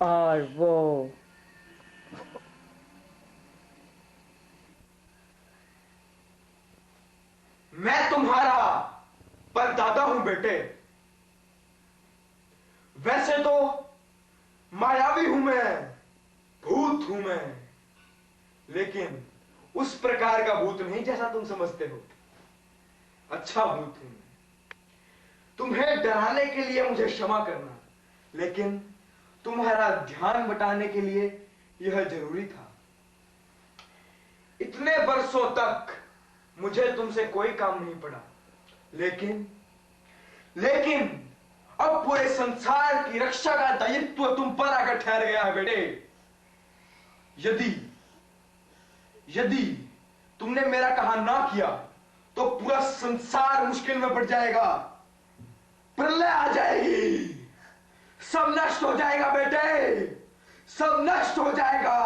और वो मैं तुम्हारा परदादा हूं बेटे। वैसे तो मायावी हूं मैं, भूत हूं मैं, लेकिन उस प्रकार का भूत नहीं जैसा तुम समझते हो। अच्छा भूत हूं मैं। तुम्हें डराने के लिए मुझे क्षमा करना, लेकिन तुम्हारा ध्यान बटाने के लिए यह जरूरी था। इतने वर्षों तक मुझे तुमसे कोई काम नहीं पड़ा, लेकिन लेकिन अब पूरे संसार की रक्षा का दायित्व तुम पर आकर ठहर गया है बेटे। यदि यदि तुमने मेरा कहा ना किया तो पूरा संसार मुश्किल में पड़ जाएगा, प्रलय आ जाएगी, सब नष्ट हो जाएगा बेटे, सब नष्ट हो जाएगा।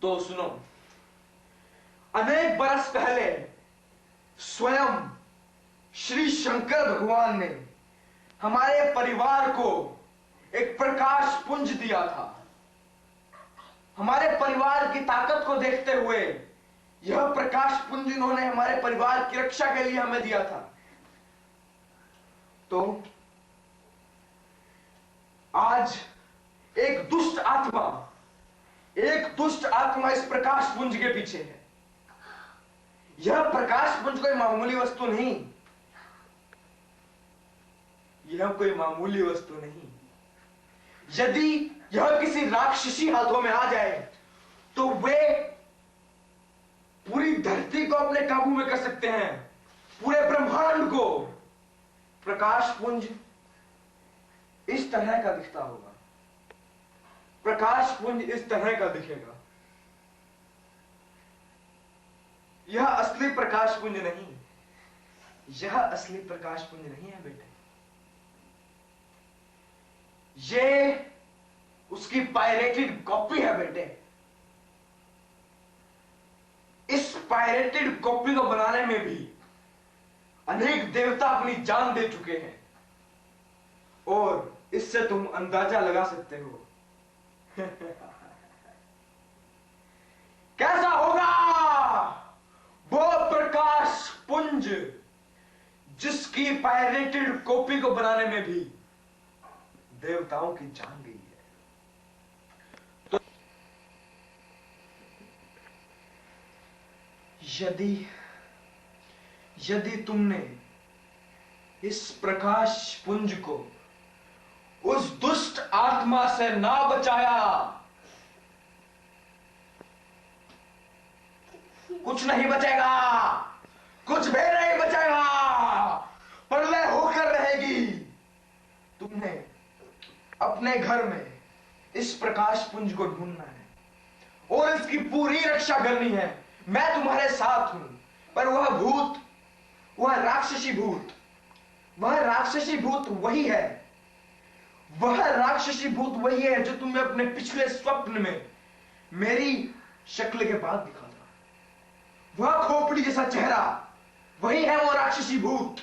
तो सुनो, अनेक बरस पहले स्वयं श्री शंकर भगवान ने हमारे परिवार को एक प्रकाश पुंज दिया था। हमारे परिवार की ताकत को देखते हुए यह प्रकाश पुंज उन्होंने हमारे परिवार की रक्षा के लिए हमें दिया था। तो आज एक दुष्ट आत्मा इस प्रकाश पुंज के पीछे है। यह प्रकाश पुंज कोई मामूली वस्तु नहीं, यह कोई मामूली वस्तु नहीं। यदि यह किसी राक्षसी हाथों में आ जाए तो वे पूरी धरती को अपने काबू में कर सकते हैं, पूरे ब्रह्मांड को। प्रकाश पुंज इस तरह का दिखता होगा, प्रकाश पुंज इस तरह का दिखेगा। यह असली प्रकाश पुंज नहीं, यह असली प्रकाश पुंज नहीं है बेटे। ये उसकी पायरेटेड कॉपी है बेटे। इस पायरेटेड कॉपी को बनाने में भी अनेक देवता अपनी जान दे चुके हैं, और इससे तुम अंदाजा लगा सकते हो कैसा होगा वो प्रकाश पुंज जिसकी पायरेटेड कॉपी को बनाने में भी देवताओं की जान गई है। तो यदि तुमने इस प्रकाश पुंज को उस दुष्ट आत्मा से ना बचाया, कुछ नहीं बचेगा, कुछ भी नहीं बचेगा, प्रलय होकर रहेगी। तुमने अपने घर में इस प्रकाश पुंज को ढूंढना है और इसकी पूरी रक्षा करनी है। मैं तुम्हारे साथ हूं, पर वह भूत, वह राक्षसी भूत वही है, वह राक्षसी भूत वही है जो तुम्हें अपने पिछले स्वप्न में मेरी शक्ल के बाद दिखा था। वह खोपड़ी जैसा चेहरा वही है, वो राक्षसी भूत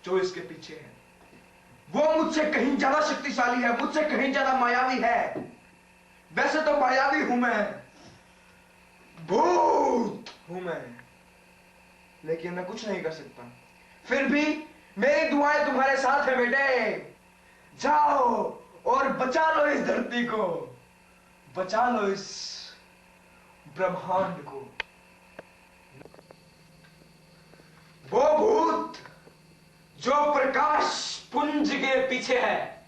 जो इसके पीछे है। वो मुझसे कहीं ज्यादा शक्तिशाली है, मुझसे कहीं ज्यादा मायावी है। वैसे तो मायावी हूं मैं, भूत हूं मैं, लेकिन मैं कुछ नहीं कर सकता। फिर भी मेरी दुआएं तुम्हारे साथ है बेटे। जाओ और बचा लो इस धरती को, बचा लो इस ब्रह्मांड को। वो भूत जो प्रकाश पुंज के पीछे है,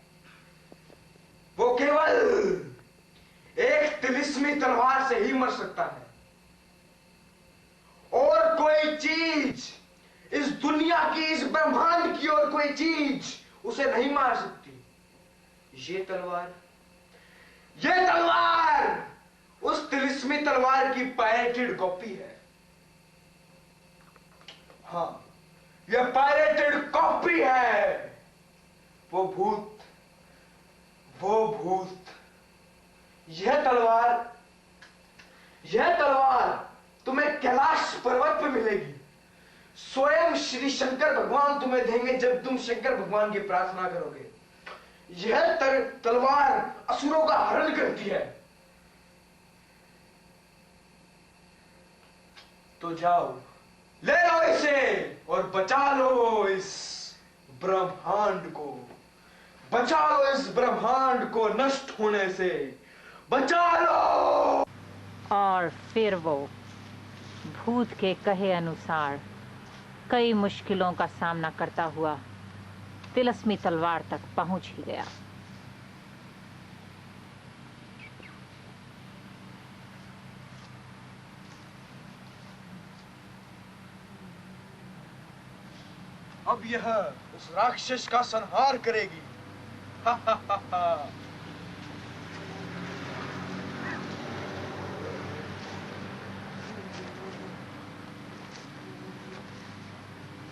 वो केवल एक तिलिस्मी तलवार से ही मर सकता है, और कोई चीज इस दुनिया की, इस ब्रह्मांड की और कोई चीज उसे नहीं मार सकती। ये तलवार उस तिलिस्मी तलवार की पायरेटेड कॉपी है। हाँ, यह पायरेटेड कॉपी है। वो भूत, यह तलवार तुम्हें कैलाश पर्वत पे मिलेगी। स्वयं श्री शंकर भगवान तुम्हें देंगे जब तुम शंकर भगवान की प्रार्थना करोगे। यह तलवार असुरों का हरण करती है। तो जाओ, ले लो इसे और बचा लो इस ब्रह्मांड को। बचा लो इस ब्रह्मांड को नष्ट होने से, बचा लो। और फिर वो भूत के कहे अनुसार कई मुश्किलों का सामना करता हुआ तिलस्मी तलवार तक पहुंच ही गया। अब यह उस राक्षस का संहार करेगी। हा हा हा हा।